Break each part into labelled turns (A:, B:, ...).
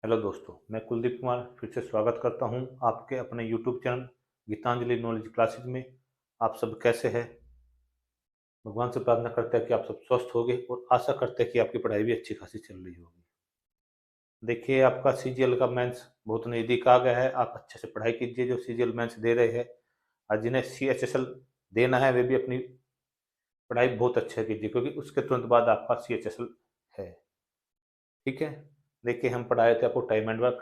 A: Hello दोस्तों, मैं कुलदीप कुमार फिर से स्वागत करता हूं आपके अपने YouTube channel Geetanjali knowledge classes में। आप सब कैसे हैं? भगवान से प्रार्थना करते हैं कि आप सब स्वस्थ होंगे और आशा करते हैं कि आपकी पढ़ाई भी अच्छी खासी चल रही होगी। देखिए, आपका सीजीएल का मेंस बहुत नज़दीक आ गया है। आप अच्छे से पढ़ाई कीजिए जो सीजीएल मेंस दे रहे हैं, और जिन्हें सीएचएसएल देना है वे भी अपनी पढ़ाई बहुत अच्छा कीजिए, क्योंकि उसके तुरंत बाद आपका सीएचएसएल है। ठीक है, देखिए हम पढ़ाए थे आपको टाइम एंड वर्क,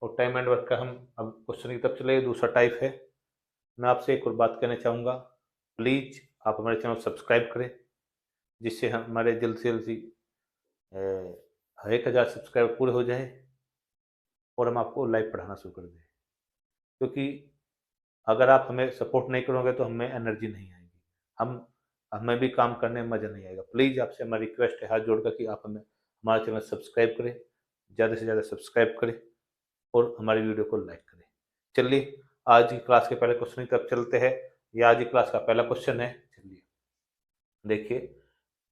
A: और टाइम एंड वर्क का हम अब क्वेश्चन की तरफ चले। दूसरा टाइप है। मैं आपसे एक और बात कहना चाहूँगा, प्लीज़ आप हमारे चैनल को सब्सक्राइब करें, जिससे हमारे जल्द से जल्द 1000 सब्सक्राइबर पूरे हो जाए और हम आपको लाइव पढ़ाना शुरू कर दें। क्योंकि अगर आप हमें सपोर्ट नहीं करोगे तो हमें एनर्जी नहीं आएगी, हमें भी काम करने में मज़ा नहीं आएगा। प्लीज़ आपसे हमारी रिक्वेस्ट है हाथ जोड़कर कि आप हमें हमारा चैनल सब्सक्राइब करें, ज़्यादा से ज़्यादा सब्सक्राइब करें और हमारी वीडियो को लाइक करें। चलिए आज की क्लास के पहले क्वेश्चन की तरफ चलते हैं। ये आज की क्लास का पहला क्वेश्चन है। चलिए देखिए,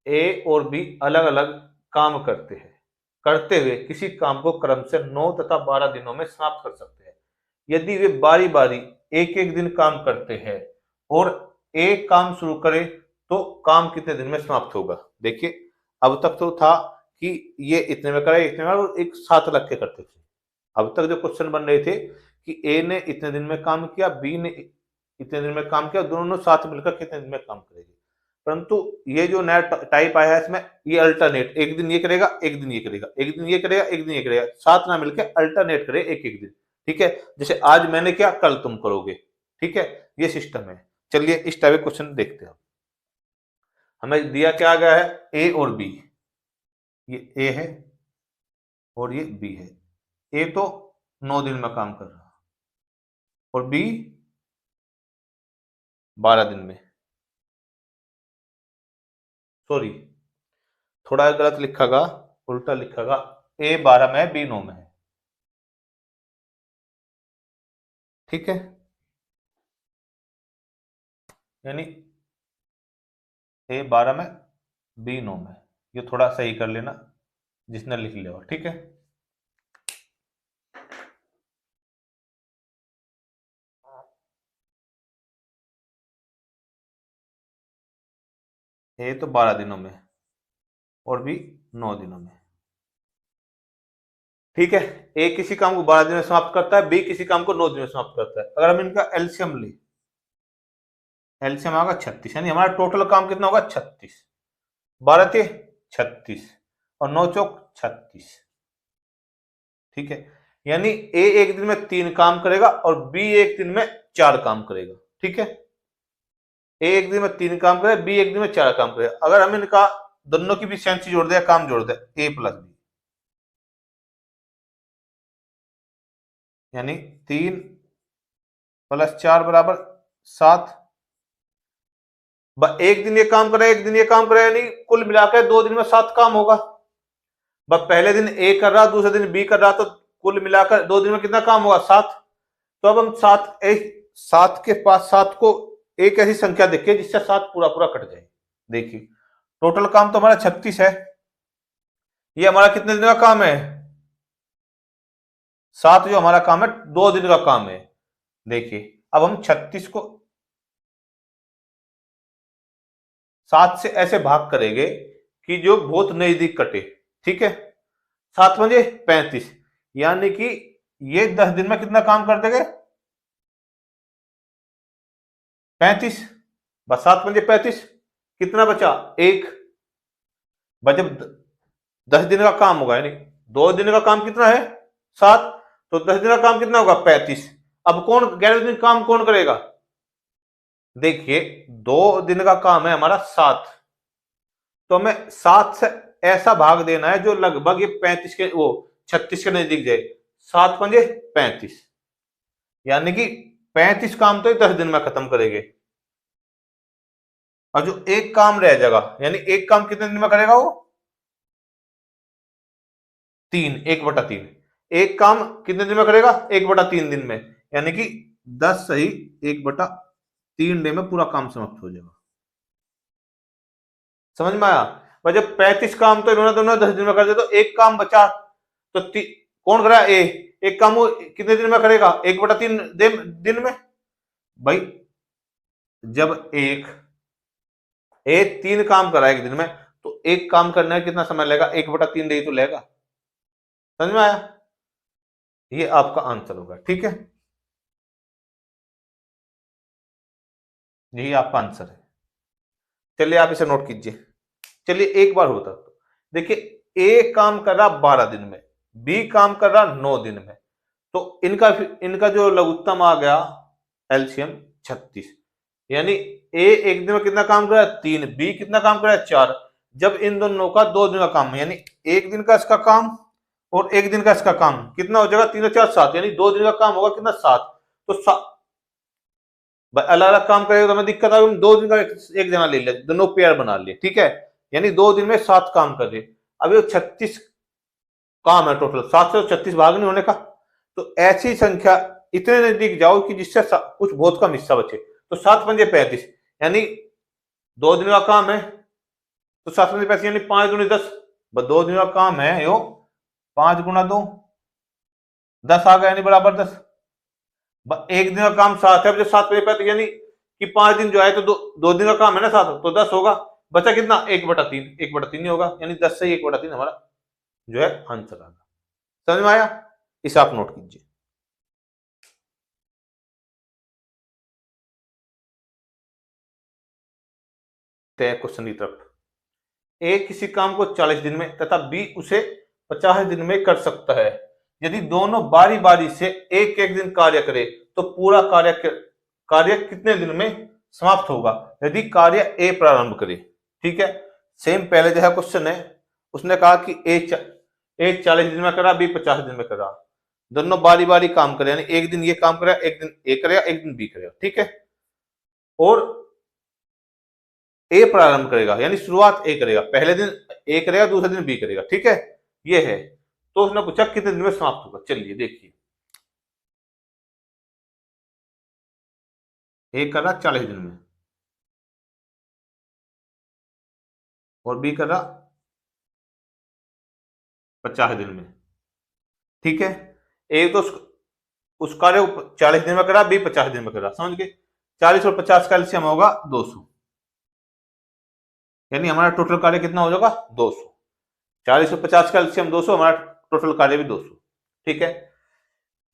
A: ए और बी अलग अलग काम करते हैं, करते हुए किसी काम को क्रम से 9 तथा 12 दिनों में समाप्त कर सकते हैं। यदि वे बारी बारी एक एक दिन काम करते हैं और एक काम शुरू करे तो काम कितने दिन में समाप्त होगा। देखिए, अब तक तो था कि ये इतने में करे, इतने में, और एक साथ रख के करते थे। अब तक जो क्वेश्चन बन रहे थे कि ए ने इतने दिन में काम किया, बी ने इतने दिन में काम किया, दोनों साथ मिलकर कितने दिन में काम करेंगे। परंतु ये जो नया टाइप आया है इसमें, ये अल्टरनेट, एक दिन ये करेगा, एक दिन ये करेगा, एक दिन ये करेगा, एक दिन ये करेगा, साथ ना मिलकर अल्टरनेट करे एक एक दिन। ठीक है, जैसे आज मैंने किया कल तुम करोगे। ठीक है, ये सिस्टम है। चलिए इस टाइप के क्वेश्चन देखते हैं। हमें दिया क्या गया है, ए और बी। ये ए है और ये बी है। ए तो 9 दिन में काम कर रहा और बी 12 दिन में। सॉरी, थोड़ा गलत लिखागा, उल्टा लिखागा। ए 12 में है, बी 9 में है। ठीक है, यानी ए 12 में, बी 9 में। ये थोड़ा सही कर लेना जिसने लिख लिया हो। ठीक है, ए तो 12 दिनों में और बी 9 दिनों में। ठीक है, ए किसी काम को 12 दिन में समाप्त करता है, बी किसी काम को 9 दिन में समाप्त करता है। अगर हम इनका एलसीएम ले, एलसीएम आएगा 36, यानी हमारा टोटल काम कितना होगा 36। 12 थे 36 और 9 चौक 36। ठीक है, यानी ए एक दिन में 3 काम करेगा और बी एक दिन में 4 काम करेगा। ठीक है, ए एक दिन में 3 काम करेगा, बी एक दिन में 4 काम करेगा। अगर हम इनका दोनों की भी सेंस जोड़ दिया, काम जोड़ दिया, ए प्लस बी, यानी 3 + 4 = 7। एक दिन ये काम करे, एक दिन ये काम करे, यानी कुल मिलाकर 2 दिन में 7 काम होगा। पहले दिन ए कर रहा, दूसरे दिन बी कर रहा, तो कुल मिलाकर 2 दिन में कितना काम होगा 7। तो अब हम 7 के पास 7 को एक ऐसी संख्या देखिए जिससे 7 पूरा पूरा कट जाए। देखिए, टोटल काम तो हमारा 36 है। ये हमारा कितने दिन का काम है? 7 जो हमारा काम है 2 दिन का काम है। देखिए, अब हम 36 को 7 से ऐसे भाग करेंगे कि जो बहुत नजदीक कटे। ठीक है, 7 पंजे 35, यानी कि ये 10 दिन में कितना काम कर देंगे? 35। बस 7 पंजे 35, कितना बचा? 1। बस जब 10 दिन का काम होगा, यानी 2 दिन का काम कितना है 7, तो 10 दिन का काम कितना होगा 35। अब कौन 11वें दिन काम कौन करेगा? देखिए, 2 दिन का काम है हमारा 7, तो हमें 7 से ऐसा भाग देना है जो लगभग ये 35 के, वो 36 के नजदीक जाए। 7 पंजे 35, यानी कि 35 काम तो ये 10 दिन में खत्म करेंगे। और जो एक काम रह जाएगा, यानी एक काम कितने दिन में करेगा वो? 3, 1/3। एक काम कितने दिन में करेगा? 1/3 दिन में, यानी कि 10 सही 1/3 डे में पूरा काम समाप्त हो जाएगा। समझ में आया? जब 35 काम तो इन्होंने दोनों 10 दिन में कर दिया, तो एक काम बचा, तो कौन करा ए, एक काम वो कितने दिन में करेगा, 1/3 दिन में। भाई जब एक 3 काम करा एक दिन में, तो एक काम करने में कितना समय लगेगा, 1/3 डे तो लेगा। समझ में आया? ये आपका आंसर होगा। ठीक है, यही आपका आंसर है। चलिए आप इसे नोट कीजिए। चलिए एक बार होता तो देखिए, ए काम कर रहा 12 दिन में, बी काम कर रहा 9 दिन में, तो इनका जो लघुत्तम आ गया एलसीएम 36। यानी ए एक दिन में कितना काम कर रहा है, 3, बी कितना काम कर रहा है, 4। जब इन दोनों का 2 दिन का काम है, यानी एक दिन का इसका काम और एक दिन का इसका काम कितना हो जाएगा, 3 और 4 7, यानी 2 दिन का काम होगा कितना, 7। तो अलग अलग काम करेगा तो हमें दिक्कत आएगी, 2 दिन का एक जना ले लिया, दोनों पेयर बना लिए। ठीक है, यानी 2 दिन में 7 काम कर रहे। अब ये 36 काम है टोटल, 7 से 36 भाग नहीं होने का। तो ऐसी संख्या इतने नजदीक जाओ कि जिससे कुछ बहुत कम हिस्सा बचे। तो 7 पंजे 35, यानी 2 दिन का काम है, तो 7 पंजे 35 यानी 5 दूनी 10। 2 दिन का काम है यो, 5 गुना 2 10 आ गया, यानी बराबर 10। एक दिन का काम 7 है, जो 7 पंजे 35 यानी कि 5 दिन जो है, तो 2 दिन का काम है ना 7, तो 10 होगा। बचा कितना, 1/3, 1/3 ही होगा, यानी 10 से 1/3 हमारा जो है आंसर आ गया। समझ में आया? इसे आप नोट कीजिए। क्वेश्चन की तरफ। ए किसी काम को 40 दिन में तथा बी उसे 50 दिन में कर सकता है। यदि दोनों बारी बारी से एक एक दिन कार्य करे तो पूरा कार्य कितने दिन में समाप्त होगा, यदि कार्य ए प्रारंभ करे। ठीक है, सेम पहले जैसा क्वेश्चन है, उसने कहा कि ए 40 दिन में करा, बी 50 दिन में करा, दोनों बारी बारी काम करे, यानी एक दिन ये काम करेगा, एक दिन ए करेगा, एक दिन बी करेगा। ठीक है, और ए प्रारंभ करेगा, यानी शुरुआत ए करेगा, पहले दिन ए करेगा, दूसरे दिन बी करेगा। ठीक है, ये है। तो उसने पूछा कितने दिन में समाप्त होगा। चलिए देखिए, ए कर रहा 40 दिन में और बी कर रहा 50 दिन में। ठीक है, ए तो उस कार्य को 40 दिन में करा, बी 50 दिन में करा। समझ गए? 40 और 50 का एलसीएम होगा 200, यानी हमारा टोटल कार्य कितना हो जाएगा, 200। 40 और 50 का एलसीएम 200, हमारा टोटल कार्य भी 200। ठीक है,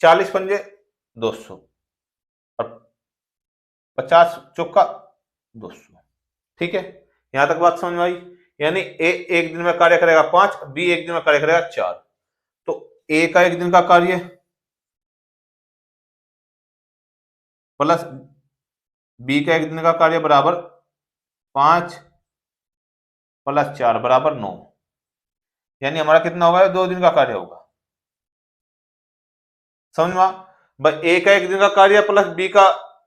A: 40 पंजे 200 और 50 चौका 200। ठीक है, यहां तक बात समझ में आई? यानी ए एक दिन में कार्य करेगा 5, बी एक दिन में कार्य करेगा 4। तो ए का एक दिन का कार्य प्लस बी का एक दिन का कार्य बराबर 5 + 4 बराबर 9, यानी हमारा कितना होगा, 2 दिन का कार्य होगा। समझ में? भाई ए का एक दिन का कार्य प्लस बी का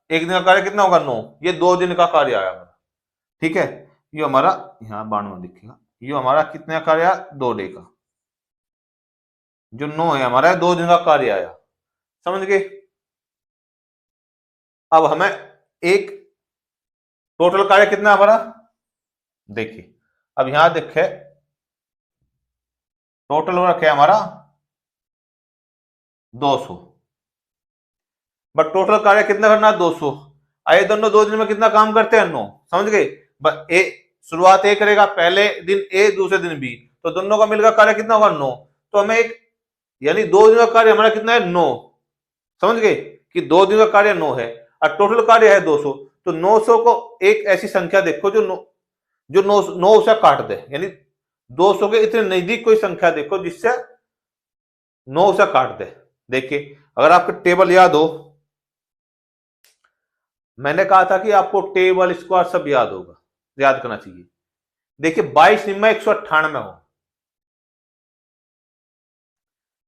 A: एक दिन का कार्य कितना होगा, 9, ये 2 दिन का कार्य आया हमारा। ठीक है, ये हमारा यहाँ 92 दिखेगा, ये हमारा कितने का कार्य आया, 2 डे का। जो 9 है हमारा 2 दिन का कार्य आया। समझ गए? अब हमें एक टोटल कार्य कितना हमारा, देखिए अब यहां देखे टोटल वर्क है हमारा 200, बट टोटल कार्य कितना करना है, 200। आए दोनों 2 दिन में कितना काम करते हैं, 9। समझ गए? ए शुरुआत ए करेगा, पहले दिन ए दूसरे दिन बी, तो दोनों का मिलकर कार्य कितना होगा, 9। तो हमें एक, यानी 2 दिन का कार्य हमारा कितना है, 9। समझ गए कि 2 दिन का कार्य 9 है और टोटल कार्य है 200। तो 900 को एक ऐसी संख्या देखो जो 9 से काट दे, यानी 200 के इतने नजदीक कोई संख्या देखो जिससे 9 से काट दे। देखिए अगर आपको टेबल याद हो, मैंने कहा था कि आपको टेबल स्क्वायर सब याद होगा, याद करना चाहिए। देखिए 22 निम्मा 198 हो,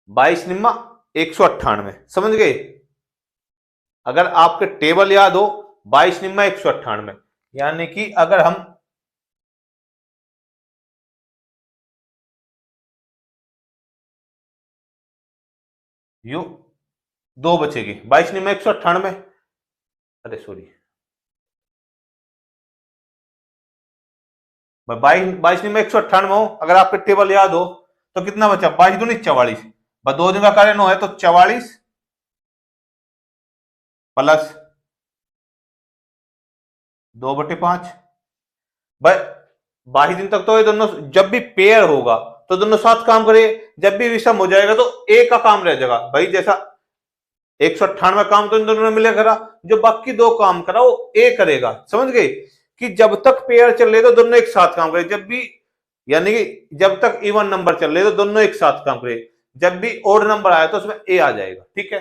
A: 22 निम्मा 198। समझ गए? अगर आपके टेबल याद हो 22 निम्मा 198, यानी कि अगर हम यू 2 बचेगी, 22 निम्मा 198, अरे सॉरी 22 निम्मा 198 हो, अगर आपके टेबल याद हो तो कितना बचा, 22 दूनी 44, बस 2 दिन का कार्य 9 है तो 44 प्लस 2/5। भाई 22 दिन तक तो ये दोनों जब भी पेयर होगा तो दोनों साथ काम करे, जब भी विषम हो जाएगा तो एक का काम रह जाएगा। भाई जैसा 198 काम तो इन दोनों ने मिले करा, जो बाकी 2 काम करा वो ए करेगा। समझ गए कि जब तक पेयर चल रहे तो दोनों एक साथ काम करे, जब भी यानी कि जब तक इवन नंबर चल रहे तो दोनों एक साथ काम करे, जब भी ओड नंबर आया तो उसमें ए आ जाएगा। ठीक है,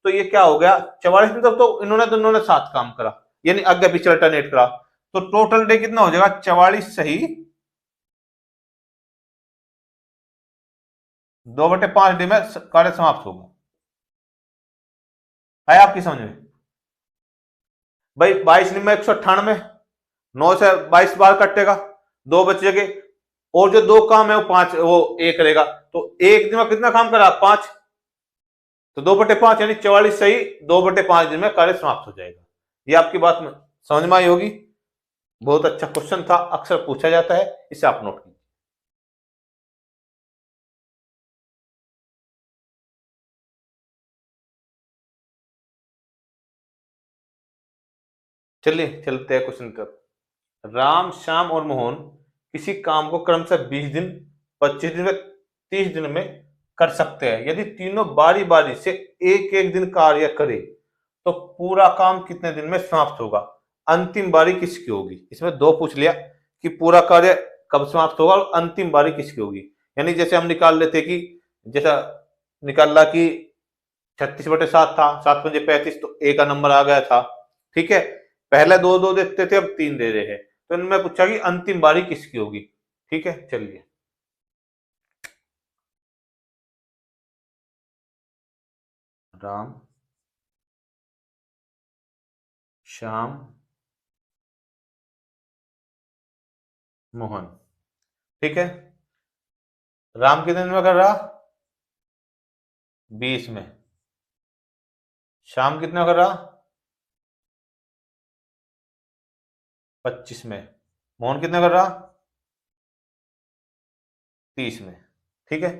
A: तो ये क्या हो गया 44 दिन तक तो इन्होंने दोनों ने साथ काम करा, यानी आगे पीछे अल्टरनेट करा, तो टोटल डे कितना हो जाएगा 44 सही 2/5 डे में कार्य समाप्त होगा। है आपकी समझ में? भाई 22 दिन में 198, 9 से 22 बार कटेगा, 2 बचेंगे, और जो 2 काम है वो 5 वो ए करेगा, तो एक दिन में कितना काम करा 5, तो 2/5 यानी 44 सही 2/5 दिन में कार्य समाप्त हो जाएगा। ये आपकी बात में समझ में आई होगी। बहुत अच्छा क्वेश्चन था, अक्सर पूछा जाता है, इसे आप नोट कीजिए। चलिए चलते हैं क्वेश्चन तक। राम, श्याम और मोहन किसी काम को क्रमशः 20 दिन, 25 दिन व 30 दिन में कर सकते हैं। यदि तीनों बारी बारी से एक एक दिन कार्य करें तो पूरा काम कितने दिन में समाप्त होगा? अंतिम बारी किसकी होगी? इसमें 2 पूछ लिया कि पूरा कार्य कब समाप्त होगा और अंतिम बारी किसकी होगी। यानी जैसे हम निकाल लेते कि जैसा निकाला कि 36/7 था, 7 पंजे 35, तो ए का नंबर आ गया था। ठीक है, पहले 2 देते थे, अब 3 दे रहे हैं, तो इनमें पूछा कि अंतिम बारी किसकी होगी। ठीक है, चलिए राम, श्याम, मोहन। ठीक है, राम कितने दिन में कर रहा 20 में, श्याम कितने में कर रहा 25 में, मोहन कितने कर रहा 30 में। ठीक है,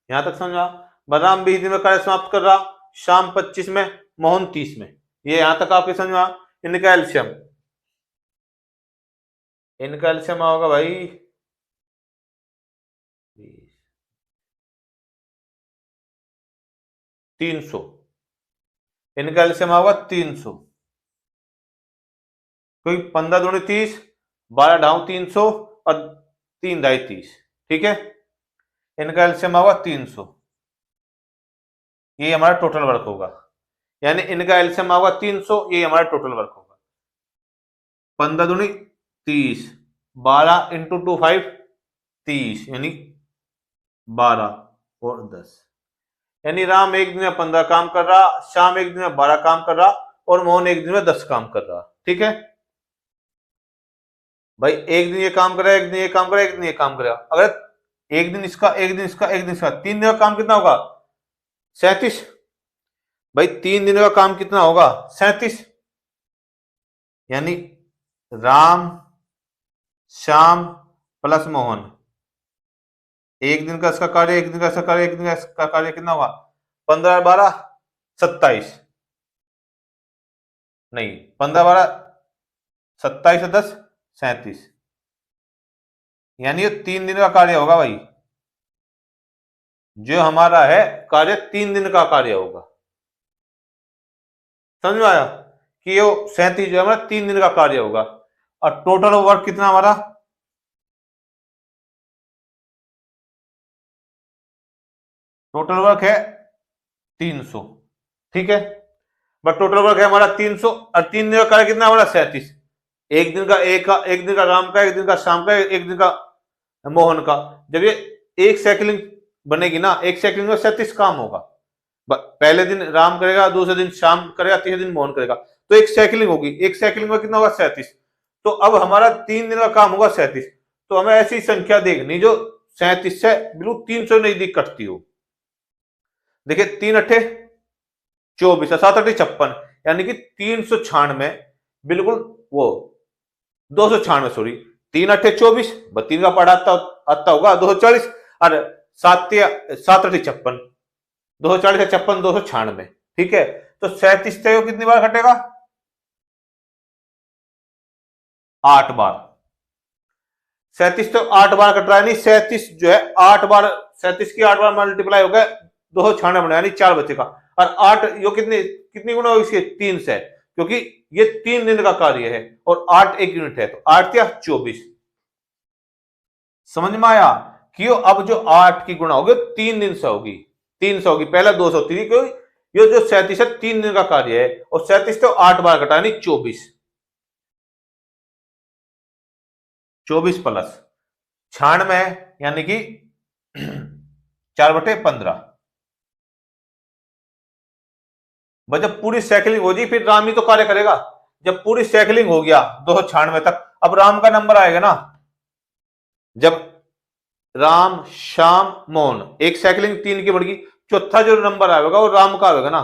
A: यहां तक समझा। राम 20 दिन में कार्य समाप्त कर रहा, शाम 25 में, मोहन 30 में। ये यहां तक आपके समझा। इनका एल्शियम, इनका एल्शियम होगा भाई 300, इनका एल्शियम होगा 300, क्योंकि 15 दूनी 30, 12 ढाऊ 300 और 3 ढाई 30। ठीक है, इनका एल्शियम होगा 300, ये हमारा टोटल वर्क होगा। यानी इनका एल्शियम होगा 300, ये हमारा टोटल वर्क होगा। 15 दूनी 30, 12 इंटू 2 5 30, यानी 12 और 10, यानी राम एक दिन में 15 काम कर रहा, श्याम एक दिन में 12 काम कर रहा और मोहन एक दिन में 10 काम कर रहा। ठीक है भाई, एक दिन ये काम कर रहा है, एक दिन ये काम कर रहा है, एक दिन ये काम कर रहा है। अगर एक दिन इसका, एक दिन इसका, एक दिन इसका, 3 दिन का काम कितना होगा 37। भाई 3 दिन का काम कितना होगा 37, यानी राम, श्याम प्लस मोहन, एक दिन का इसका कार्य, एक दिन का इसका कार्य, एक दिन का इसका कार्य कितना होगा 15 12 27, नहीं 15 12 27 10 37, यानी ये 3 दिन का कार्य होगा भाई। जो हमारा है कार्य 3 दिन का कार्य होगा। समझ में आया कि ये 37 जो है हमारा 3 दिन का कार्य होगा। और टोटल वर्क कितना हमारा, टोटल वर्क है 300। ठीक है, बट टोटल वर्क है हमारा 300 और 3 दिन का कार्य कितना हमारा 37। एक दिन का एक दिन का राम का, एक दिन का शाम का, एक दिन का मोहन का। जब ये एक साइकिलिंग बनेगी ना, एक साइकिलिंग में 37 काम होगा। पहले दिन राम करेगा, दूसरे दिन शाम करेगा, तीसरे दिन मोहन करेगा, तो एक साइकिलिंग होगी। एक साइकिलिंग में कितना होगा 37। तो अब हमारा 3 दिन का काम होगा 37। तो हमें ऐसी संख्या देखनी जो 37 से बिल्कुल 300 नजदीक कटती हो। देखिए 3 अट्ठे 24, 7 अट्ठे 56, यानी कि 396, बिल्कुल वो 296 सॉरी, 3 अट्ठे 24, 3 का पढ़ा आता होगा 240 और 7 अट्ठे 56, 240 है 56, 296, ठीक है। तो 37 थे वो कितनी बार कटेगा? 8 बार। 37 तो 8 बार कट रहा है, नहीं 37 जो है 8 बार, 37 की 8 बार मल्टीप्लाई हो गया 296 बने, यानी 4 बचेगा। और 8 यो कितनी कितनी गुना होगी इसके? 3 से, क्योंकि ये 3 दिन का कार्य है और 8 1 यूनिट है, तो 8 या 24। समझ में आया कि यो अब जो 8 की गुणा होगी 3 दिन से होगी, 3 से होगी, पहला 200 थी, क्योंकि ये जो 37 है 3 दिन का कार्य है, और 37 तो 8 बार कटा, यानी 24। 24 प्लस 96, यानी कि 4/15। बस जब पूरी साइकिलिंग हो जाए फिर राम ही तो कार्य करेगा। जब पूरी साइकिलिंग हो गया 296 तक, अब राम का नंबर आएगा ना, जब राम श्याम मोहन एक साइकिलिंग 3 की बढ़ गई, चौथा जो नंबर आएगा वो राम का आएगा ना।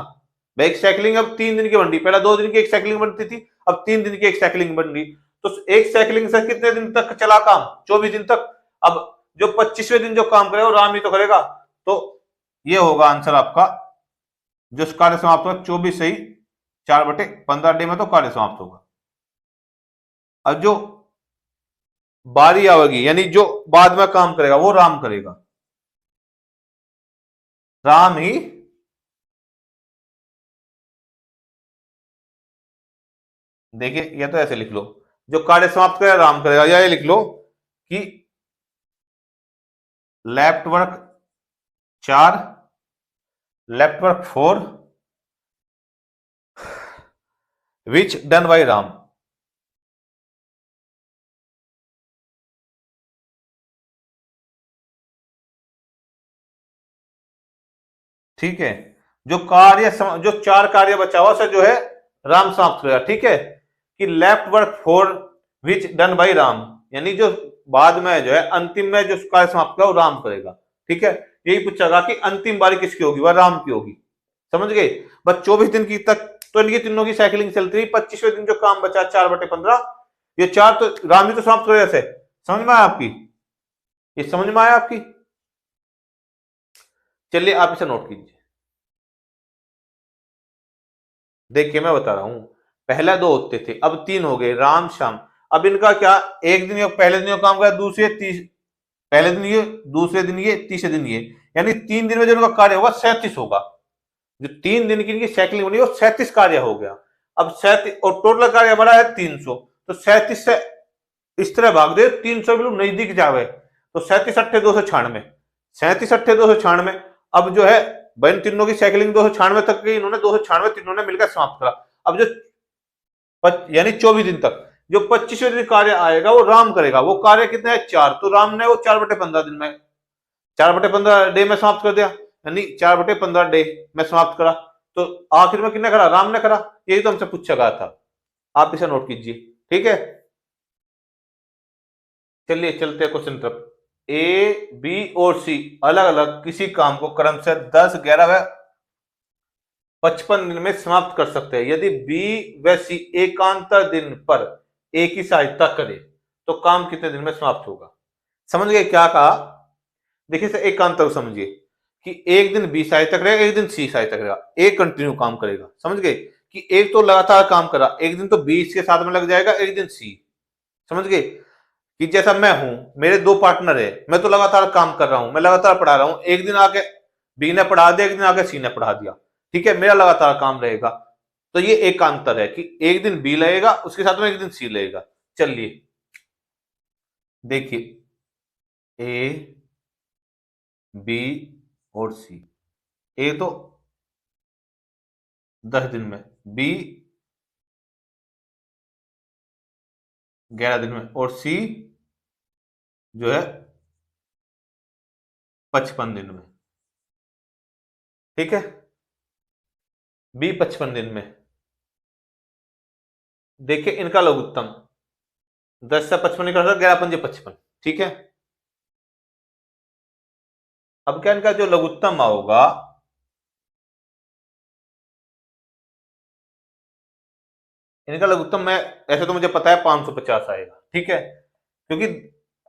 A: भाई एक साइकिलिंग अब 3 दिन की बन रही, पहला 2 दिन की एक साइकिलिंग बनती थी, अब 3 दिन की एक साइकिलिंग बन रही, तो एक साइकिलिंग से कितने दिन तक चला काम? 24 दिन तक। अब जो 25वें दिन जो काम करेगा वो राम ही तो करेगा, तो ये होगा आंसर आपका, जो कार्य समाप्त होगा 24 से ही 4/15 डे में तो कार्य समाप्त होगा। अब जो बारी आएगी, यानी जो बाद में काम करेगा वो राम करेगा, राम ही देखिए, या तो ऐसे लिख लो, जो कार्य समाप्त करेगा राम करेगा, या ये लिख लो कि left work 4, left work 4 which done by Ram. ठीक है, जो कार्य जो 4 कार्य बचा हुआ से जो है राम समाप्त करेगा, ठीक है, कि left work 4 which done by Ram, यानी जो बाद में जो है अंतिम में जो कार्य समाप्त करेगा वो राम करेगा, ठीक है। यही पूछेगा कि अंतिम बारी किसकी होगी, वह राम की होगी। समझ गए? बस 24 दिन की तक तो इनकी तीनों की साइकिलिंग चलती रही, 25वें दिन जो काम बचा 4/15, ये 4 तो राम ही तो समाप्त करेगा। ऐसे समझ में आया आपकी? ये समझ में आया आपकी? चलिए आप इसे नोट कीजिए। देखिए मैं बता रहा हूं, पहला 2 होते थे, अब 3 हो गए, राम श्याम। अब इनका क्या, एक दिन पहले दिन काम करा, दूसरे पहले दिन ये, दूसरे दिन ये, तीसरे दिन ये, यानी 3 दिन में जो इनका कार्य होगा 37 होगा। जो 3 दिन की इनकी साइकिलिंग बनी वो 37 कार्य हो गया। अब 37 और टोटल कार्य हमारा है 300, तो 37 से इस तरह भाग दे 300 बिल्कुल नजदीक जावे, तो 37 अट्ठे 296, 37 अट्ठे 296। अब जो है बहन तीनों की साइकिलिंग 296 तक की, इन्होंने 296 तीनों ने मिलकर समाप्त करा। अब जो यानी 24 दिन तक जो 25वें दिन कार्य आएगा वो राम करेगा, वो कार्य कितना है 4, तो राम ने वो 4/15 दिन में, 4/15 डे में समाप्त कर दिया, यानी 4/15 डे में समाप्त करा। तो आखिर में किसने करा? राम ने करा। यही तो हमसे पूछा गया था, आप इसे नोट कीजिए, ठीक है। चलिए चलते हैं क्वेश्चन तरफ। ए, बी और सी अलग अलग किसी काम को क्रम से 10, 11 व 55 दिन में समाप्त कर सकते हैं। यदि बी व सी एकांतर दिन पर ए की सहायता करे तो काम कितने दिन में समाप्त होगा? समझ गए क्या कहा? देखिए सर, एकांतर समझिए कि एक दिन बी सहायता करेगा, एक दिन सी सहायता करेगा, एक कंटिन्यू काम करेगा। समझ गए कि एक तो लगातार काम करा, एक दिन तो बी इसके साथ में लग जाएगा, एक दिन सी। समझ गए कि जैसा मैं हूं, मेरे 2 पार्टनर है, मैं तो लगातार काम कर रहा हूं, मैं लगातार पढ़ा रहा हूं, एक दिन आके बी ने पढ़ा दिया, एक दिन आके सी ने पढ़ा दिया, ठीक है, मेरा लगातार काम रहेगा। तो ये एक अंतर है कि एक दिन बी लगेगा, उसके साथ में एक दिन सी लगेगा। चलिए देखिए, ए, बी और सी। ए तो 10 दिन में, बी 11 दिन में, और सी जो है 55 दिन में, ठीक है। बी 55 दिन में, देखिए इनका लघुत्तम 10 से 55 निकल 11 पंजे 55, ठीक है। अब क्या इनका जो लघुत्तम होगा, इनका लघुत्तम मैं ऐसे तो मुझे पता है 550 आएगा, ठीक है, क्योंकि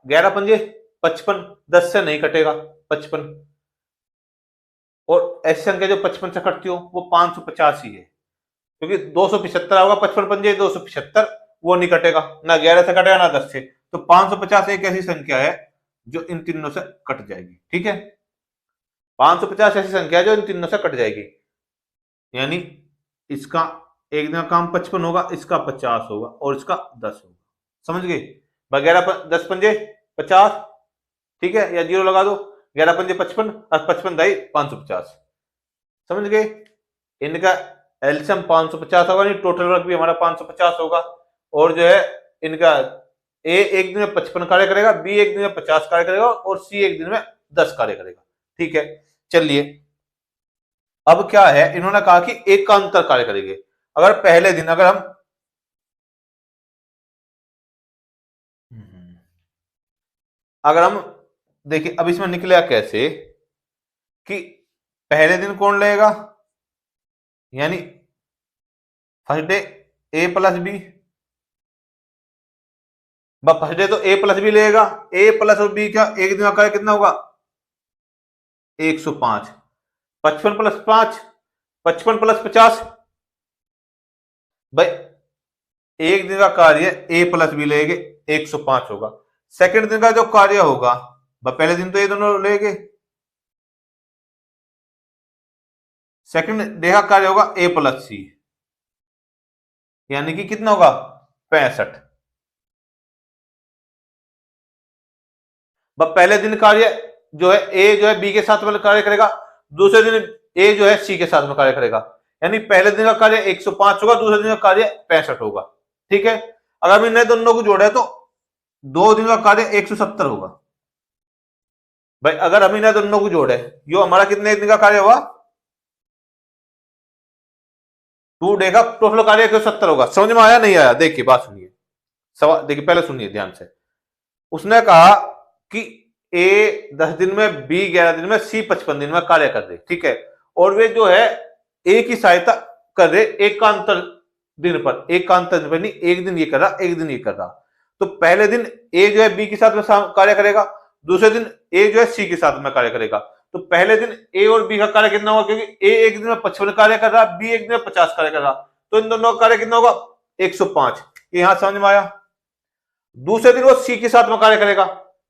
A: 11 पंजे 55, 10 से नहीं कटेगा 55, और ऐसी संख्या जो 55 से कटती हो वो 550 ही है, क्योंकि 275 होगा, 55 पंजे 275, वो नहीं कटेगा, ना 11 से कटेगा ना 10 से। तो 550 एक ऐसी संख्या है जो इन तीनों से कट जाएगी। ठीक है, 550 ऐसी संख्या है जो इन तीनों से कट जाएगी, यानी इसका एक दिन का काम 55 होगा, इसका 50 होगा और इसका 10 होगा। समझ गए? 10 पंजे 50, ठीक है, या जीरो लगा दो, 11 पंजे 55 और 55 दाई 550। समझ गए? इनका एलसीएम 550 होगा, नहीं टोटल वर्क भी हमारा 550 होगा। और जो है इनका ए एक दिन में 55 कार्य करेगा, बी एक दिन में 50 कार्य करेगा और सी एक दिन में 10 कार्य करेगा। ठीक है, चलिए अब क्या है, इन्होंने कहा कि एक का अंतर कार्य करेंगे। अगर पहले दिन अगर हम देखिए, अब इसमें निकलेगा कैसे कि पहले दिन कौन लेगा, यानी फर्स्ट डे ए प्लस बी, फर्स्ट डे तो ए प्लस बी लेगा, ए प्लस और बी का एक दिन का कार्य कितना होगा 105, 55 प्लस 5 55 प्लस 50, भाई एक दिन का कार्य ए प्लस बी लेंगे 105 होगा। सेकंड दिन का जो कार्य होगा, पहले दिन तो ये दोनों लेंगे, सेकंड डे का कार्य होगा ए प्लस सी, यानी कि कितना होगा 65। पहले दिन कार्य जो है ए जो है बी के साथ में कार्य करेगा, दूसरे दिन ए जो है सी के साथ में कार्य करेगा, यानी पहले दिन का कार्य 105 होगा, दूसरे दिन का कार्य 65 होगा। ठीक है, अगर हमने दोनों को जोड़ा है तो दो दिन का कार्य 170 होगा। भाई अगर हम इन्हें दोनों को जोड़े, यो हमारा कितने दिन का कार्य हुआ 2 डे का टोटल कार्य 170 होगा। समझ में आया नहीं आया? देखिए बात सुनिए, सवाल देखिए, पहले सुनिए ध्यान से। उसने कहा कि ए 10 दिन में, बी 11 दिन में, सी 55 दिन में कार्य कर दे। ठीक है, और वे जो है ए की सहायता कर रहे एकांतर दिन पर, एकांतर दिन पर नहीं, एक दिन ये कर रहा, एक दिन ये कर रहा। तो पहले दिन ए जो है बी के साथ में कार्य करेगा, दूसरे दिन ए जो है सी के साथ में कार्य करेगा। तो पहले दिन ए और बी का कार्य कितना होगा, क्योंकि ए एक दिन में 55 कार्य कर रहा, बी एक दिन में 50 कार्य कर रहा, तो इन दोनों का कार्य कितना होगा 105। यहां समझ में आया? दूसरे दिन वो सी के साथ में कार्य करेगा,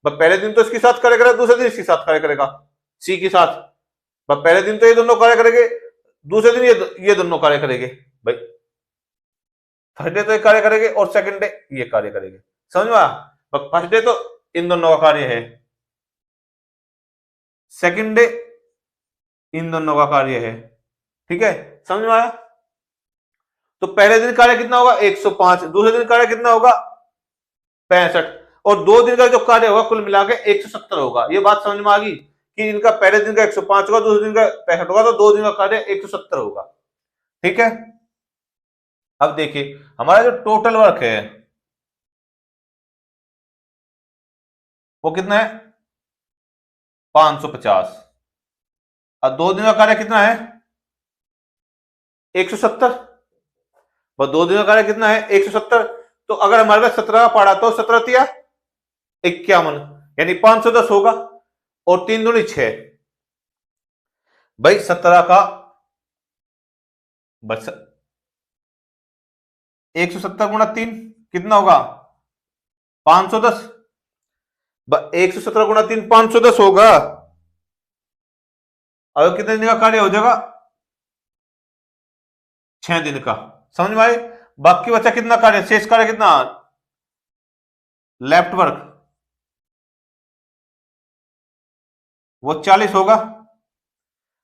A: पहले दिन तो इसके साथ कार्य करेगा, दूसरे दिन इसके साथ कार्य करेगा सी के साथ। पहले दिन तो ये दोनों कार्य करेंगे, दूसरे दिन ये दोनों कार्य करेंगे। भाई फर्स्ट डे तो ये कार्य करेंगे और सेकंड डे ये कार्य करेंगे। समझ में आया? फर्स्ट डे तो इन दोनों का कार्य है, सेकंड डे इन दोनों का कार्य है। ठीक है, समझ में आया? तो पहले दिन कार्य कितना होगा 105, दूसरे दिन कार्य कितना होगा 65, और दो दिन का जो कार्य होगा कुल मिला के 170 होगा। ये बात समझ में आ गई कि इनका पहले दिन का 105 होगा, दूसरे दिन का 65 होगा, तो दो दिन का कार्य 170 होगा। ठीक है, अब देखिए हमारा जो टोटल वर्क है वो कितना है 550, और दो दिन का कार्य कितना है 170, और दो दिन का कार्य कितना है 170। तो अगर हमारे पास 17 का पाड़ा तो 17 तिया 51, यानी 510 होगा, और 3 दूनी 6। भाई 17 का बस 170 गुणा 3 कितना होगा 510, 117 गुणा 3 510 होगा। अगर कितने दिन का कार्य हो जाएगा 6 दिन का। समझ में आए? बाकी बचा कितना कार्य, शेष कार्य कितना लेफ्ट वर्क, वो 40 होगा।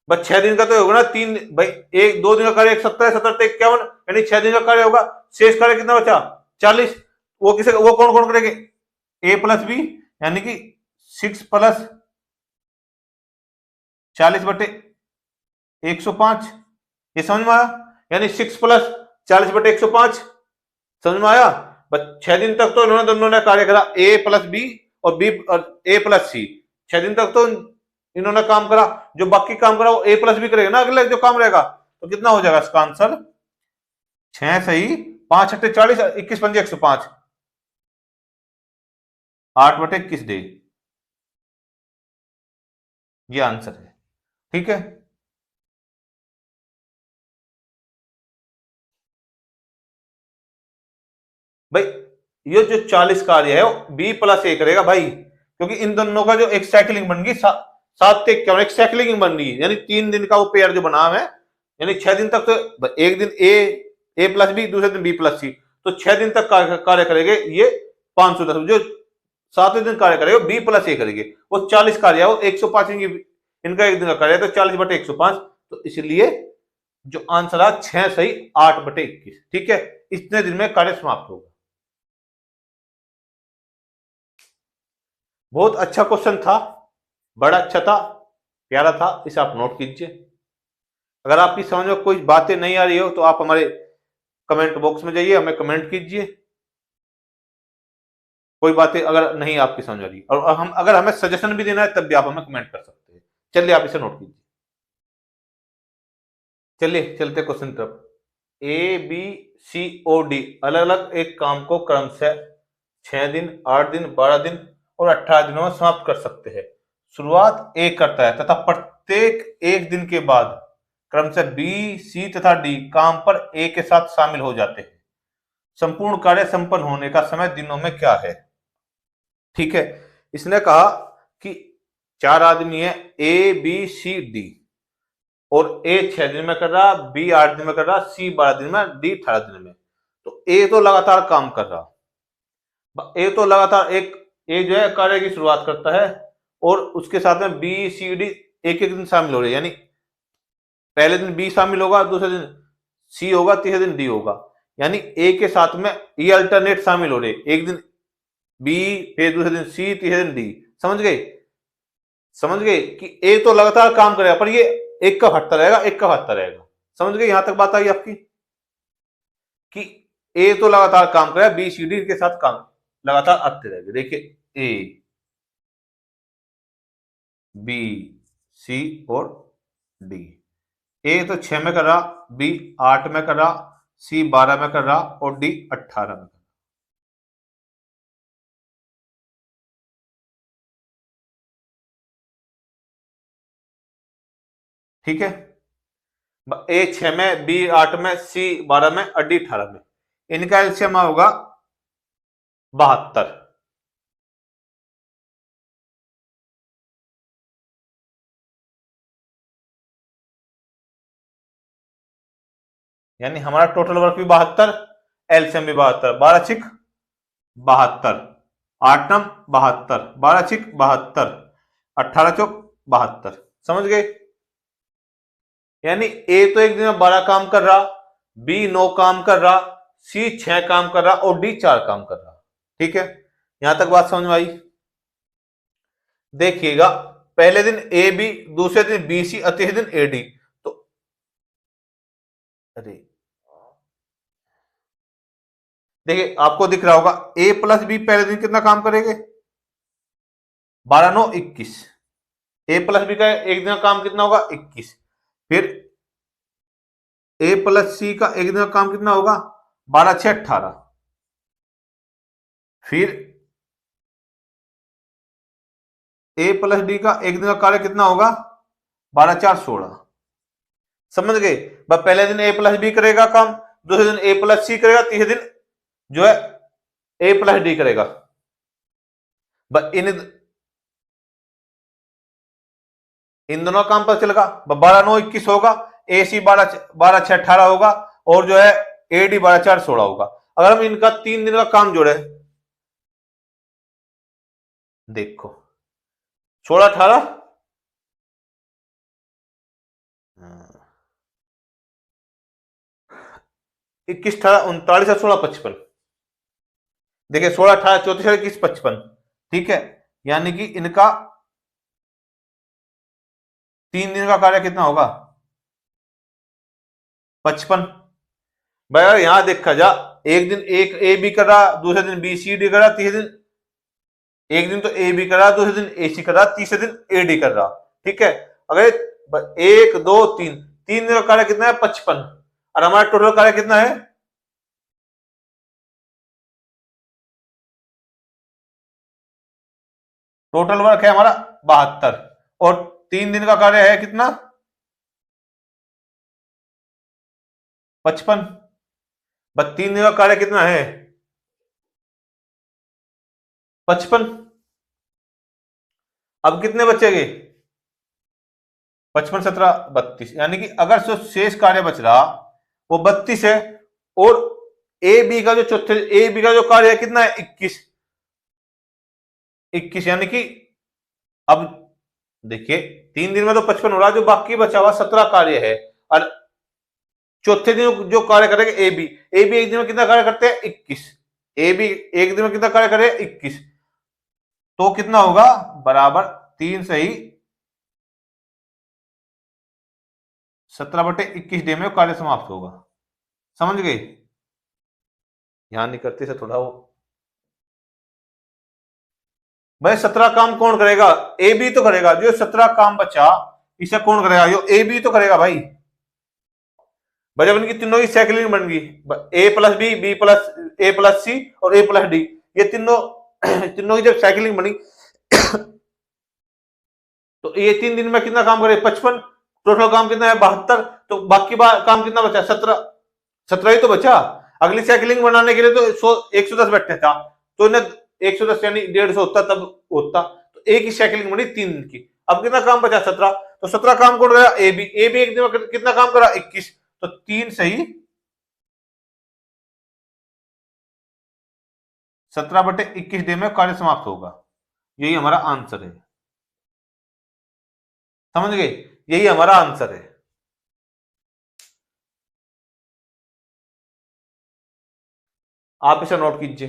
A: बस 6 दिन का तो होगा ना, तीन भाई एक दो दिन का कार्य 170 है, 70 51, यानी 6 दिन का कार्य होगा। शेष कार्य कितना बचा 40, वो कौन कौन करेंगे ए प्लस बी, यानी कि 6 प्लस 40 बटे 105। ये समझ में आया? यानी 6 प्लस 40 बटे 105। समझ में आया? बस 6 दिन तक तो इन्होंने दोनों ने कार्य करा, ए प्लस बी और बी और ए प्लस सी। 6 दिन तक तो इन्होंने काम करा, जो बाकी काम करा वो ए प्लस बी करेगा ना, अगले जो काम रहेगा। तो कितना हो जाएगा इसका आंसर 6 सही 5 अट्ठे 40, 21 पंजे 105, 8 बटे 21 डे, ये आंसर है। ठीक है, भाई ये जो 40 कार्य है वो बी प्लस ए करेगा भाई, क्योंकि इन दोनों का जो एक साइकिलिंग बन गई 7 से 51 एक साइकिलिंग बन गई, यानी 3 दिन का वो पेयर जो बना है, यानी 6 दिन तक तो एक दिन ए प्लस बी, दूसरे दिन बी प्लस सी, तो 6 दिन तक कार्य करेंगे ये 510, जो 7वें दिन कार्य करेगा बी प्लस ए करेंगे, वो 40 कार्य है वो 105 इनका एक दिन का कार्य है, तो 40/105, तो इसलिए जो आंसर है 6 सही 8/21, ठीक है, इतने दिन में कार्य समाप्त होगा। बहुत अच्छा क्वेश्चन था, बड़ा अच्छा था, प्यारा था, इसे आप नोट कीजिए। अगर आपकी समझ में कोई बातें नहीं आ रही हो तो आप हमारे कमेंट बॉक्स में जाइए, हमें कमेंट कीजिए, कोई बातें अगर नहीं आपकी समझ आ रही, और हम अगर हमें सजेशन भी देना है तब भी आप हमें कमेंट कर सकते हैं। चलिए आप इसे नोट कीजिए। चलिए चलते क्वेश्चन तरफ। A B C O D अलग अलग एक काम को क्रमशः 6 दिन, 8 दिन, 12 दिन और 18 दिनों में समाप्त कर सकते हैं। शुरुआत ए करता है तथा प्रत्येक एक दिन के बाद क्रमशः बी, सी तथा डी काम पर ए के साथ शामिल हो जाते हैं। संपूर्ण कार्य संपन्न होने का समय दिनों में क्या है? ठीक है, इसने कहा कि 4 आदमी है ए बी सी डी, और ए 6 दिन में कर रहा, बी 8 दिन में कर रहा, सी 12 दिन में, डी 18 दिन में। तो ए तो लगातार काम कर रहा, ए तो लगातार ए जो है कार्य की शुरुआत करता है, और उसके साथ में बी सी डी एक एक दिन शामिल हो रहे, यानी पहले दिन बी शामिल होगा, दूसरे दिन सी होगा, तीसरे दिन डी होगा, यानी ए के साथ में ये अल्टरनेट शामिल हो रहे, एक दिन बी, फिर दूसरे दिन सी, तीसरे दिन डी। समझ गए? समझ गए कि ए तो लगातार काम करेगा, पर ये एक का हटता रहेगा, एक का हटता रहेगा। समझ गए? यहां तक बात आई आपकी कि ए तो लगातार काम करेगा, बी सी डी के साथ काम लगातार आते रहेंगे। देखिए ए बी सी और डी, ए तो 6 में कर रहा, बी 8 में कर रहा, सी 12 में कर रहा, और डी 18 में कर रहा। ठीक है, ए 6 में, बी 8 में, सी 12 में और डी 18 में, इनका एलसीएम होगा 72। यानी हमारा टोटल वर्क भी 72, एलसीएम भी 72, 12 6 72, 8 9 72, 12 6 72, 18 चौक 72। समझ गए? यानी ए तो एक दिन में 12 काम कर रहा, बी 9 काम कर रहा, सी 6 काम कर रहा, और डी 4 काम कर रहा। ठीक है, यहां तक बात समझ में आई? देखिएगा, पहले दिन ए बी, दूसरे दिन बी सी, तीसरे दिन ए डी। तो अरे देखिए, आपको दिख रहा होगा ए प्लस बी पहले दिन कितना काम करेंगे? 12 9 21। ए प्लस बी का एक दिन का काम कितना होगा? 21। फिर ए प्लस सी का एक दिन का काम कितना होगा? 12 6 18। फिर ए प्लस डी का एक दिन का कार्य कितना होगा? 12 4 16। समझ गए? पहले दिन ए प्लस बी करेगा काम, दूसरे दिन ए प्लस सी करेगा, तीसरे दिन जो है ए प्लस डी करेगा। इन दोनों काम पर चलेगा, 12 9 21 होगा, ए सी 12 6 18 होगा, और जो है ए डी 12 4 16 होगा। अगर हम इनका 3 दिन का काम जोड़े, देखो 16 18 21 18 39 16 55। देखिए 16 18 34 21 55। ठीक है, यानी कि इनका 3 दिन का कार्य कितना होगा? 55। भाई यहां देखा जा, एक दिन एक ए बी कर रहा, दूसरे दिन बी सी डी कर रहा, तीसरे दिन एक दिन तो ए बी कर रहा, दूसरे दिन ए सी कर रहा, तीसरे दिन ए डी कर रहा। ठीक है, अगर 1 2 3 3 दिन का कार्य कितना है? 55। और हमारा टोटल कार्य कितना है? टोटल वर्क है हमारा 72, और 3 दिन का कार्य है कितना? 55। बस 3 दिन का कार्य कितना है? 55। अब कितने बचेंगे? 55 17 32, यानी कि अगर जो शेष कार्य बच रहा वो 32 है, और ए बी का जो चौथे ए बी का जो कार्य है कितना है? 21। 21 यानी कि अब देखिए 3 दिन में तो 55 हो रहा है, जो बाकी बचा हुआ 17 कार्य है, और चौथे दिन जो कार्य करेगा ए बी, ए बी एक दिन में कितना कार्य करते हैं? 21। ए बी एक दिन में कितना कार्य करे? 21। तो कितना होगा? बराबर 3 सही 17/21 डे में कार्य समाप्त होगा। समझ गए? ध्यान नहीं करते से थोड़ा वो भाई 17 काम कौन करेगा? ए बी तो करेगा। जो 17 काम बचा इसे कौन करेगा? जो ए बी तो करेगा भाई। भाई जब इनकी तीनों की साइकिलिंग बन गई, ए प्लस बी, बी प्लस ए प्लस सी और ए प्लस डी, ये तीनों तीनों की जब साइकिलिंग बनी तो ये 3 दिन में कितना काम करे? 55। टोटल काम कितना है? 72। तो बाकी काम कितना बचा? 17। 17 ही तो बचा। अगली साइकिलिंग बनाने के लिए तो 110 बैठने था, तो इन्हें 110 यानी 150 होता तब होता। तो एक ही साइकिलिंग बनी 3 दिन की। अब कितना काम बचा? 17। तो 17 काम कौन करा? A B. ए बी एक दिन में कितना काम करा? 21। तो 3 सही 17/21 डे में कार्य समाप्त होगा। यही हमारा आंसर है। समझ गए? यही हमारा आंसर है। आप इसे नोट कीजिए,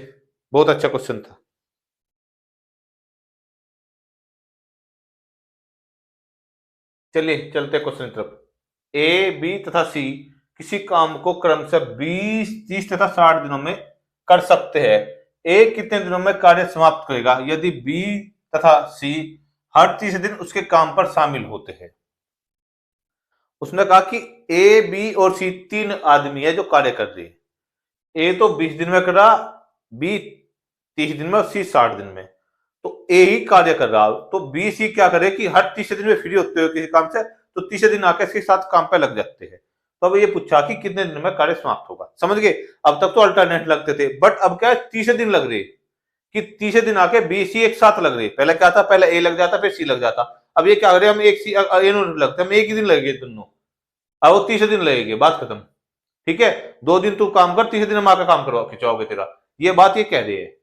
A: बहुत अच्छा क्वेश्चन था। चलिए चलते क्वेश्चन की तरफ। ए बी तथा सी किसी काम को क्रमशः 20 30 तथा 60 दिनों में कर सकते हैं। ए कितने दिनों में कार्य समाप्त करेगा यदि बी तथा सी हर तीसरे दिन उसके काम पर शामिल होते हैं? उसने कहा कि ए बी और सी 3 आदमी है जो कार्य कर रहे हैं। ए तो 20 दिन में कर रहा, बी 30 दिन में और सी 60 दिन में। तो ए ही कार्य कर रहा हो तो बी सी क्या करे कि हर तीसरे दिन में फ्री होते हो किसी काम से, तो तीसरे दिन आके इसके साथ काम पे लग जाते हैं। तो अब ये पूछा कि कितने दिन में कार्य समाप्त होगा। समझ गए? अब तक तो अल्टरनेट लगते थे, बट अब क्या है? तीसरे दिन लग रहे कि तीसरे दिन आके बी सी एक साथ लग रहे। पहले क्या था? पहले ए लग जाता फिर सी लग जाता। अब ये क्या कर रहे? हम एक सी लगते हम एक ही दिन लगेंगे दोनों। अब वो तीसरे दिन लगेंगे, बात खत्म। ठीक है? 2 दिन तू काम कर, तीसरे दिन हम आकर काम करवा खिंचवाओगे तेरा। ये बात ये कह रही है।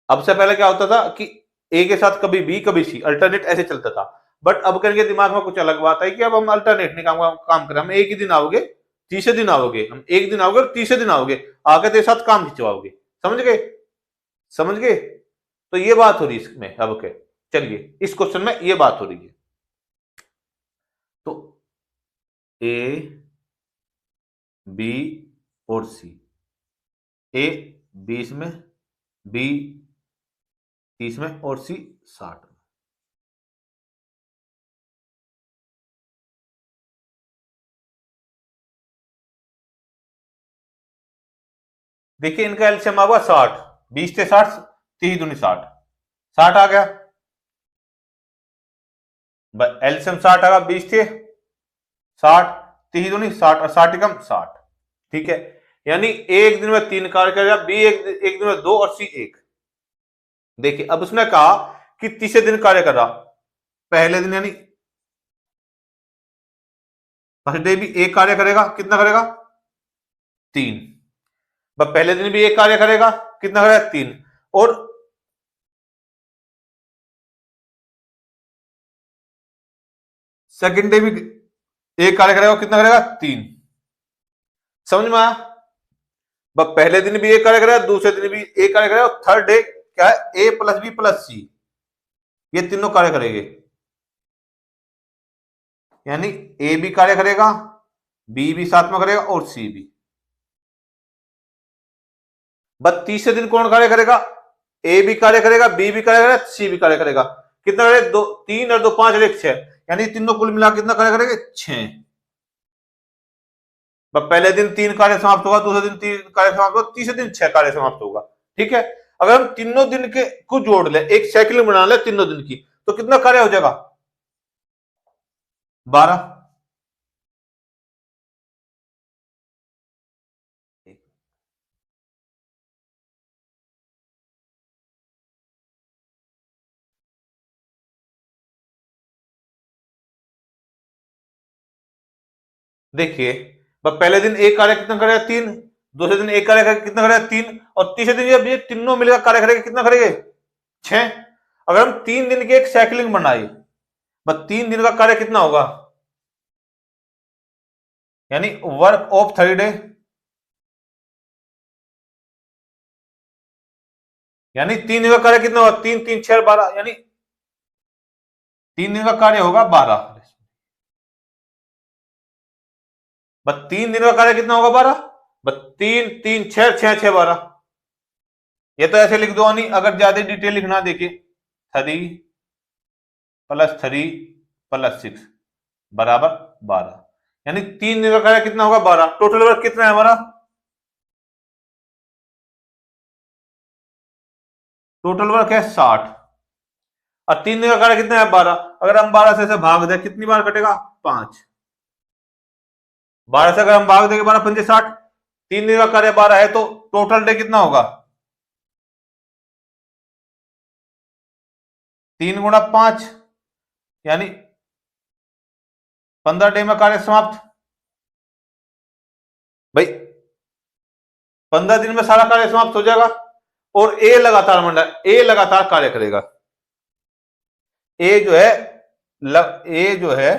A: अब से पहले क्या होता था कि ए के साथ कभी बी कभी सी, अल्टरनेट ऐसे चलता था। बट अब करके दिमाग में कुछ अलग बात है कि अब हम अल्टरनेट नहीं काम करें। हम एक ही दिन आओगे, तीसरे दिन आओगे, हम एक दिन आओगे और तीसरे दिन आओगे, आगे तेरे साथ काम खिंचवाओगे। समझ गए? समझ गए? तो ये बात हो रही है इसमें अब के। चलिए इस क्वेश्चन में ये बात हो रही है। तो ए बी और सी, ए 20 में, बी 30 में और सी 60 में। देखिए इनका एलसीएम आ गया 60। 20 से 60, 30 दूनी 60, 60 आ गया। एलसीएम 60 आ गया। 20 थे 60, 30 दूनी 60 और 60 कम 60। ठीक है? यानी एक दिन में 3 कार्य करेगा, बी एक दिन में 2 और सी 1। देखिए अब उसने कहा कि तीसरे दिन कार्य कर रहा। पहले दिन यानी फर्स्ट डे भी एक कार्य करेगा, कितना करेगा? 3। पहले दिन भी एक कार्य करेगा, कितना करेगा? 3। और सेकंड डे भी एक कार्य करेगा, कितना करेगा? 3। समझ में आया? पहले दिन भी एक कार्य करेगा, दूसरे दिन भी एक कार्य करेगा, थर्ड डे क्या है? ए प्लस बी प्लस सी, ये तीनों कार्य करेंगे। यानी ए भी कार्य करेगा, बी भी साथ में करेगा और सी भी। बस तीसरे दिन कौन कार्य करेगा? ए भी कार्य करेगा, बी भी कार्य करेगा, सी भी कार्य करेगा। कितना करेगा? 2 3 और 2 5 और 1 6, यानी तीनों कुल मिला कितना कार्य करेंगे? 6। पहले दिन 3 कार्य समाप्त होगा, दूसरे दिन 3 कार्य समाप्त होगा, तीसरे दिन 6 कार्य समाप्त होगा। ठीक है? अगर हम तीनों दिन के को जोड़ ले, एक साइकिल बना ले तीनों दिन की, तो कितना कार्य हो जाएगा? 12। देखिए, पहले दिन एक कार्य कितना करेगा 3, दूसरे दिन एक कार्य कितना करेगा 3, और तीसरे दिन जब ये तीनों मिलकर कार्य करेगा कितना करेंगे 6। अगर हम 3 दिन की एक साइकिलिंग बनाई, बस 3 दिन का कार्य कितना होगा, यानी वर्क ऑफ 3 डे, यानी 3 दिन का कार्य कितना होगा, 3 3 6 12, यानी 3 दिन का कार्य होगा 12। बस 3 दिन का कार्य कितना होगा 12, बस 3 3 6 6 6 12। ये तो ऐसे लिख दो, नहीं अगर ज्यादा डिटेल लिखना देखिए 3 + 3 + 6 बराबर 12, यानी 3 दिन का कार्य कितना होगा 12। टोटल वर्क कितना है हमारा, टोटल वर्क है 60, और 3 दिन का कार्य कितना है 12। अगर हम 12 से भाग दें कितनी बार कटेगा 5, 12 से अगर हम भाग देंगे 12 पंजे 60, 3 दिन का कार्य 12 है, तो टोटल डे कितना होगा 3 × 5, यानी 15 डे में कार्य समाप्त। भाई 15 दिन में सारा कार्य समाप्त हो जाएगा, और ए लगातार मंडल ए लगातार कार्य करेगा। ए जो है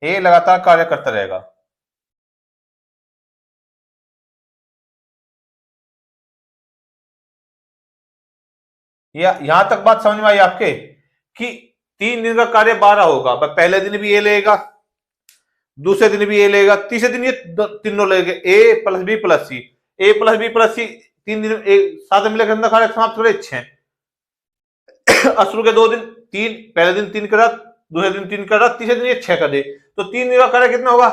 A: ए लगातार कार्य करता रहेगा। यहां तक बात समझ में आई आपके, कि 3 दिन का कार्य 12 होगा, पहले दिन भी ए लेगा, दूसरे दिन भी ए लेगा, तीसरे दिन ये तीनों लेंगे, ए + बी + सी, ए + बी + सी, 3 दिन साथ मिलकर कितना कार्य समाप्त करे 6। असुर के 2 दिन, 3 पहले दिन 3 करा, दूसरे दिन 3 करा, तीसरे दिन ये 6 कर दे, तो 3 दिन का कार्य कितना होगा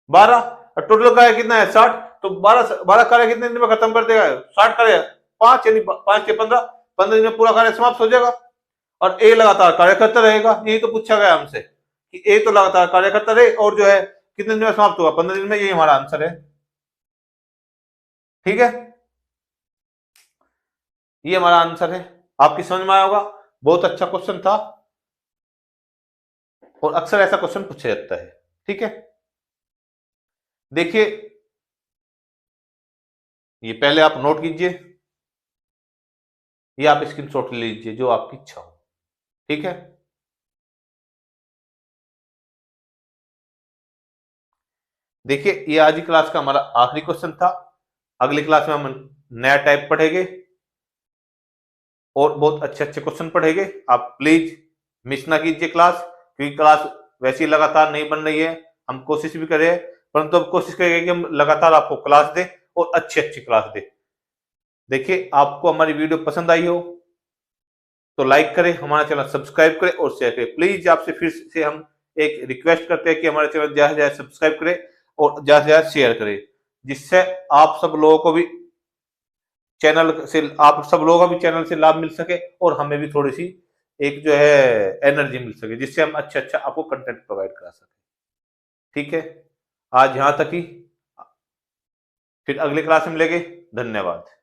A: 12, और टोटल कार्य कितना है 60, तो 12 कार्य कितने दिन में खत्म कर देगा 60 कार्य 5, यानी 5 से 15, 15 दिन में पूरा कार्य समाप्त हो जाएगा। और ए लगातार कार्य करता रहेगा, यही तो पूछा गया हमसे कि ए तो लगातार कार्य करता रहे, और जो है कितने दिन में समाप्त होगा 15 दिन में, यही हमारा आंसर है। ठीक है, ये हमारा आंसर है। आपकी समझ में आया होगा, बहुत अच्छा क्वेश्चन था, और अक्सर ऐसा क्वेश्चन पूछा जाता है। ठीक है, देखिए ये पहले आप नोट कीजिए, ये आप स्क्रीनशॉट ले लीजिए जो आपकी इच्छा हो। ठीक है, देखिए ये आज की क्लास का हमारा आखिरी क्वेश्चन था। अगली क्लास में हम नया टाइप पढ़ेंगे, और बहुत अच्छे अच्छे क्वेश्चन पढ़ेंगे। आप प्लीज मिस ना कीजिए क्लास, क्योंकि क्लास वैसी लगातार नहीं बन रही है। हम कोशिश भी करें, परंतु अब कोशिश करेंगे कि हम लगातार आपको क्लास दें, और अच्छी अच्छी क्लास दें। देखिए आपको हमारी वीडियो पसंद आई हो तो लाइक करें, हमारा चैनल सब्सक्राइब करें और शेयर करें। प्लीज आपसे फिर से हम एक रिक्वेस्ट करते हैं कि हमारे चैनल ज्यादा से ज्यादा सब्सक्राइब करें और ज्यादा से ज्यादा शेयर करें, जिससे आप सब लोगों को भी चैनल से लाभ मिल सके, और हमें भी थोड़ी सी एक जो है एनर्जी मिल सके, जिससे हम अच्छा अच्छा आपको कंटेंट प्रोवाइड करा सके। ठीक है, आज यहां तक ही, फिर अगले क्लास में मिलेंगे। धन्यवाद।